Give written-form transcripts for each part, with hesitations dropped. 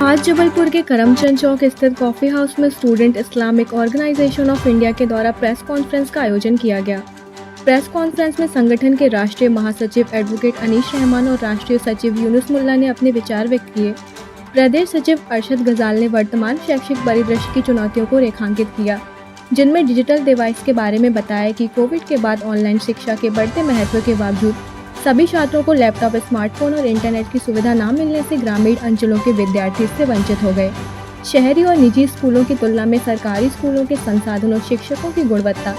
आज जबलपुर के करमचंद चौक स्थित कॉफी हाउस में student Islamic organization of India के द्वारा प्रेस कॉन्फ्रेंस का आयोजन किया गया। प्रेस कॉन्फ्रेंस में संगठन के राष्ट्रीय महासचिव एडवोकेट अनीश रहमान और राष्ट्रीय सचिव यूनुस मुल्ला ने अपने विचार व्यक्त किए। प्रदेश सचिव अरशद गजाल ने वर्तमान शैक्षिक परिदृश्य की चुनौतियों को रेखांकित किया, जिनमें डिजिटल डिवाइस के बारे में बताया कि कोविड के बाद ऑनलाइन शिक्षा के बढ़ते महत्व के बावजूद सभी छात्रों को लैपटॉप, स्मार्टफोन और इंटरनेट की सुविधा न मिलने से ग्रामीण अंचलों के विद्यार्थी इससे वंचित हो गए। शहरी और निजी स्कूलों की तुलना में सरकारी स्कूलों के संसाधनों, शिक्षकों की गुणवत्ता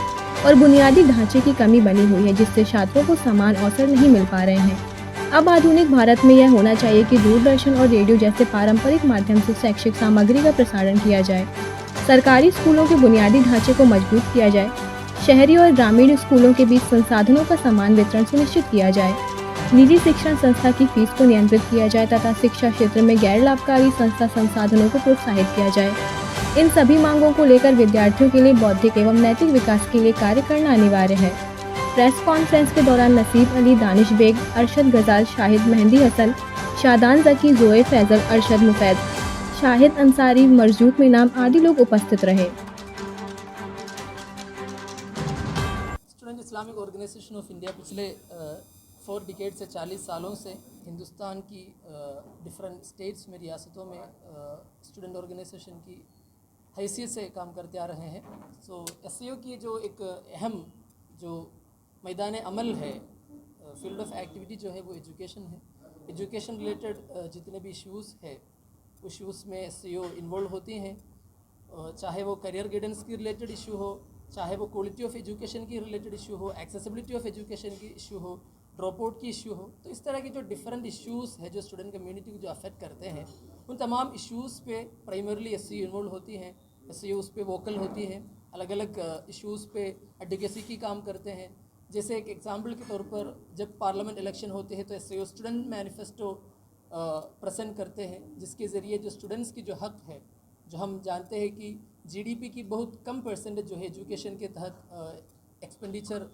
और बुनियादी ढांचे की कमी बनी हुई है, जिससे छात्रों को समान अवसर नहीं मिल पा रहे हैं। अब आधुनिक भारत में यह होना चाहिए कि दूरदर्शन और रेडियो जैसे पारंपरिक माध्यम से शैक्षिक सामग्री का प्रसारण किया जाए। सरकारी स्कूलों के बुनियादी ढांचे को मजबूत किया जाए। शहरी और ग्रामीण स्कूलों के बीच संसाधनों का समान वितरण सुनिश्चित किया जाए। निजी शिक्षण संस्था की फीस को नियंत्रित किया जाए तथा शिक्षा क्षेत्र में गैर लाभकारी संस्था संसाधनों को प्रोत्साहित किया जाए। इन सभी मांगों को लेकर विद्यार्थियों के लिए बौद्धिक एवं नैतिक विकास के लिए कार्य करना अनिवार्य है। प्रेस कॉन्फ्रेंस के दौरान नसीब अली, दानिश बेग, अरशद गजाल, शाहिद मेहंदी हसन, शादान जकी, जोए फैजल, अरशद मुफैद, शाहिद अंसारी, मरजूक मीनाम आदि लोग उपस्थित रहे। Student Islamic organization of India पिछले 4 डिकेड से 40 सालों से हिंदुस्तान की डिफरेंट स्टेट्स में, रियासतों में स्टूडेंट ऑर्गेनाइजेशन की हैसियत से काम करते आ रहे हैं। सो एससीओ की जो एक अहम जो मैदान अमल है, फील्ड ऑफ एक्टिविटी जो है वो एजुकेशन है। एजुकेशन रिलेटेड जितने भी इश्यूज़ है उस इश्यूज़ में एससीओ इन्वॉल्व होती हैं, चाहे वो करियर गाइडेंस की रिलेटेड इशू हो, चाहे वो क्वालिटी ऑफ एजुकेशन की रिलेटेड इशू हो, एक्सेसिबिलिटी ऑफ एजुकेशन की इशू हो, ड्रॉप आउट की इशू हो। तो इस तरह की जो डिफरेंट इश्यूज़ है जो स्टूडेंट कम्युनिटी को जो अफेक्ट करते हैं, उन तमाम इश्यूज़ पे प्राइमरली एससीओ इन्वॉल्व होती हैं। एससीओ उस पर वोकल होती है, अलग अलग इश्यूज़ पे एडवोकेसी की काम करते हैं। जैसे एक एग्जांपल के तौर पर जब पार्लियामेंट इलेक्शन होते हैं तो एससीओ स्टूडेंट मैनिफेस्टो प्रेजेंट करते हैं, जिसके ज़रिए जो स्टूडेंट्स की जो हक है, जो हम जानते हैं कि जीडीपी की बहुत कम परसेंटेज जो है एजुकेशन के तहत एक्सपेंडिचर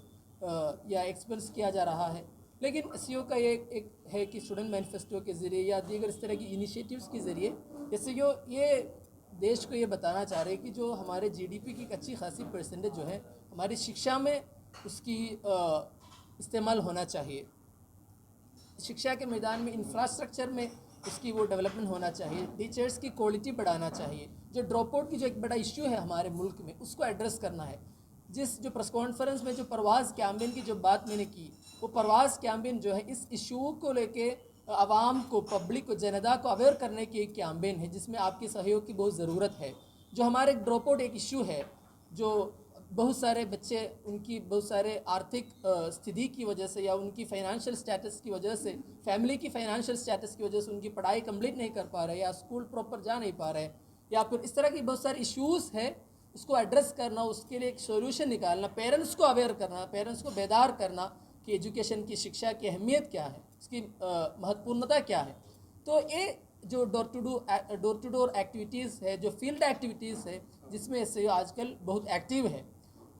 या एक्सपेंस किया जा रहा है, लेकिन एससीओ का ये एक है कि स्टूडेंट मैनिफेस्टो के ज़रिए या दीगर इस तरह की इनिशिएटिव्स के ज़रिए एससीओ ये देश को ये बताना चाह रहे हैं कि जो हमारे जीडीपी की अच्छी खासी परसेंटेज जो है हमारी शिक्षा में उसकी इस्तेमाल होना चाहिए। शिक्षा के मैदान में, इंफ्रास्ट्रक्चर में उसकी वो डेवलपमेंट होना चाहिए। टीचर्स की क्वालिटी बढ़ाना चाहिए। जो ड्रॉप आउट की जो एक बड़ा इश्यू है हमारे मुल्क में, उसको एड्रेस करना है। जो प्रेस कॉन्फ्रेंस में जो परवाज़ कैंपेन की जो बात मैंने की, वो परवाज़ कैंपेन जो है इस इशू को लेके आवाम को, पब्लिक को, जनता को अवेयर करने की एक कैंपेन है, जिसमें आपकी सहयोग की बहुत ज़रूरत है। जो हमारे ड्रॉप आउट एक इशू है, जो बहुत सारे बच्चे उनकी बहुत सारे आर्थिक स्थिति की वजह से या उनकी फाइनेंशियल स्टेटस की वजह से, फैमिली की फाइनेंशियल स्टेटस की वजह से उनकी पढ़ाई कंप्लीट नहीं कर पा रहे या स्कूल प्रॉपर जा नहीं पा रहे, या फिर इस तरह की बहुत सारे इश्यूज़ है, उसको एड्रेस करना, उसके लिए एक सोल्यूशन निकालना, पेरेंट्स को अवेयर करना, पेरेंट्स को बेदार करना कि एजुकेशन की, शिक्षा की अहमियत क्या है, उसकी महत्वपूर्णता क्या है। तो ये जो डोर टू डोर एक्टिविटीज़ है, जो फील्ड एक्टिविटीज़ है, जिसमें एससीओ आजकल बहुत एक्टिव है।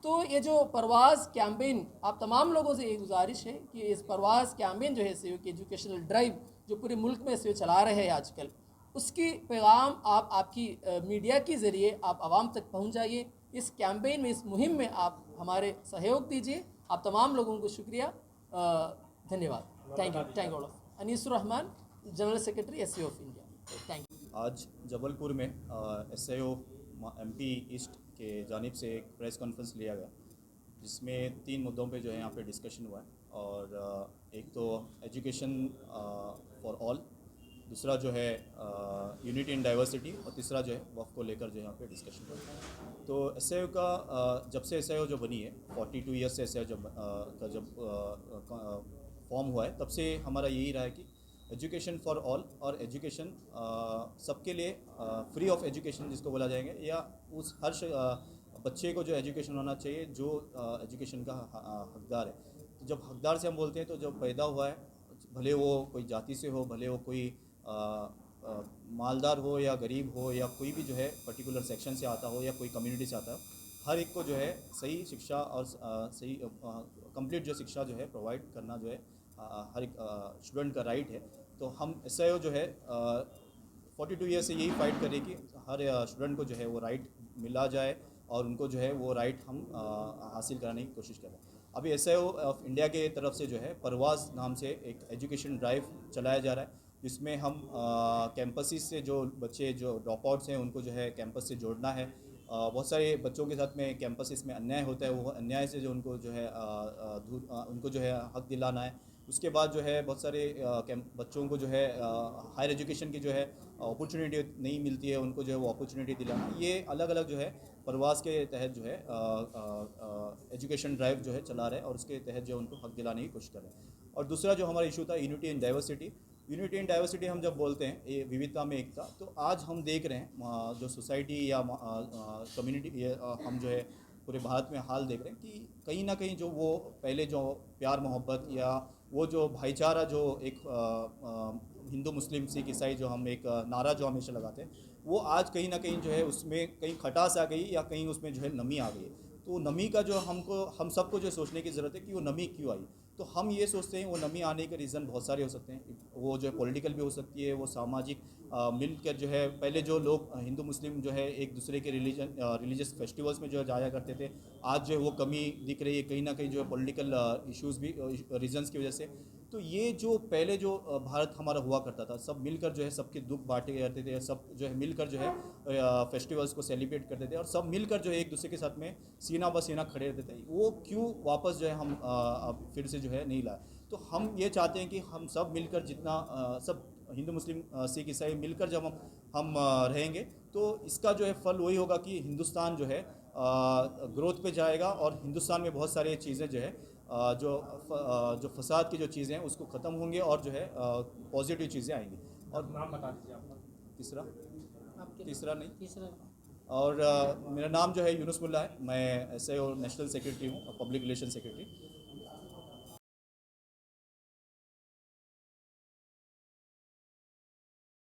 तो ये जो परवाज़ कैंपेन, आप तमाम लोगों से ये गुजारिश है कि इस परवाज़ कैंपेन जो है एससीओ की एजुकेशनल ड्राइव जो पूरे मुल्क में एससीओ चला रहे हैं आजकल, उसकी पैगाम आप आपकी मीडिया के ज़रिए आप आवाम तक पहुंच जाइए। इस कैंपेन में, इस मुहिम में आप हमारे सहयोग दीजिए। आप तमाम लोगों को शुक्रिया, धन्यवाद। Thank you all of. Anisur Rahman, general secretary SCO of India. Thank you. आज जबलपुर में एसआईओ एमपी ईस्ट के जानिब से एक प्रेस कॉन्फ्रेंस लिया गया, जिसमें 3 मुद्दों पे जो है यहाँ पे डिस्कशन हुआ है। और एक तो एजुकेशन फॉर ऑल, दूसरा जो है यूनिटी इन डाइवर्सिटी, और तीसरा जो है वक्फ को लेकर जो यहाँ पे डिस्कशन हुआ है। तो एसआईओ का जब से एसआईओ जो बनी है, 42 ईयर्स से एसआईओ जब फॉर्म हुआ है, तब से हमारा यही रहा है कि एजुकेशन फॉर ऑल, और एजुकेशन सबके लिए फ्री ऑफ एजुकेशन जिसको बोला जाएगा, या उस हर बच्चे को जो एजुकेशन होना चाहिए जो एजुकेशन का हकदार है। तो जब हकदार से हम बोलते हैं तो जब पैदा हुआ है, भले वो कोई जाति से हो, भले वो कोई मालदार हो या गरीब हो, या कोई भी जो है पर्टिकुलर सेक्शन से आता हो या कोई कम्युनिटी से आता हो, हर एक को जो है सही शिक्षा और सही कंप्लीट जो शिक्षा जो है प्रोवाइड करना जो है हर एक स्टूडेंट का राइट है। तो हम एसआईओ जो है 42 ईयर से यही फाइट करें कि हर स्टूडेंट को जो है वो राइट मिला जाए और उनको जो है वो राइट हम हासिल कराने की कोशिश करें। अभी एसआईओ ऑफ इंडिया के तरफ से जो है परवाज़ नाम से एक एजुकेशन ड्राइव चलाया जा रहा है, जिसमें हम कैंपसेस से जो बच्चे जो ड्रॉप आउट्स हैं उनको जो है कैंपस से जोड़ना है। बहुत सारे बच्चों के साथ में कैंपसेस में अन्याय होता है, वो अन्याय से जो उनको जो है उनको जो है हक दिलाना है। उसके बाद जो है बहुत सारे बच्चों को जो है हायर एजुकेशन की जो है अपॉर्चुनिटी नहीं मिलती है, उनको जो है वो अपॉर्चुनिटी दिलाना। ये अलग अलग जो है प्रवास के तहत जो है एजुकेशन ड्राइव जो है चला रहे हैं और उसके तहत जो उनको हक दिलाने की कोशिश कर रहे हैं। और दूसरा जो हमारा इशू था unity and diversity, unity and diversity हम जब बोलते हैं ये विविधता में एकता, तो आज हम देख रहे हैं जो सोसाइटी या कम्युनिटी हम जो है पूरे भारत में हाल देख रहे हैं कि कहीं ना कहीं जो वो पहले जो प्यार मोहब्बत या वो जो भाईचारा जो एक हिंदू मुस्लिम सिख ईसाई जो हम एक नारा जो हमेशा लगाते हैं, वो आज कहीं ना कहीं जो है उसमें कहीं खटास आ गई या कहीं उसमें जो है नमी आ गई है। तो नमी का जो हम सबको जो सोचने की ज़रूरत है कि वो नमी क्यों आई। तो हम ये सोचते हैं वो नमी आने के रीज़न बहुत सारे हो सकते हैं, वो जो है पॉलिटिकल भी हो सकती है, वो सामाजिक मिलकर जो है पहले जो लोग हिंदू मुस्लिम जो है एक दूसरे के रिलीजियस फेस्टिवल्स में जो है जाया करते थे, आज जो है वो कमी दिख रही है कहीं ना कहीं जो है पॉलिटिकल इश्यूज़ भी रीजन्स की वजह से। तो ये जो पहले जो भारत हमारा हुआ करता था, सब मिलकर जो है सबके दुख बांटे जाते थे, सब जो है मिलकर जो है फेस्टिवल्स को सेलिब्रेट करते थे और सब मिलकर जो है एक दूसरे के साथ में सीना ब सीना खड़े रहते थे, वो क्यों वापस जो है हम अब फिर से जो है नहीं लाए। तो हम ये चाहते हैं कि हम सब मिलकर जितना सब हिंदू मुस्लिम सिख ईसाई मिलकर जब हम रहेंगे तो इसका जो है फल वही होगा कि हिंदुस्तान जो है ग्रोथ पे जाएगा और हिंदुस्तान में बहुत सारी चीज़ें जो है जो फसाद की जो चीज़ें हैं उसको ख़त्म होंगे और जो है पॉजिटिव चीज़ें आएंगी। और नाम बता दीजिए आपका। तीसरा आपके तीसरा नहीं तीसरा और मेरा नाम जो है यूनुस मुल्ला है, मैं एसआईओ नेशनल सेक्रेटरी हूँ, पब्लिक रिलेशन सेक्रेटरी।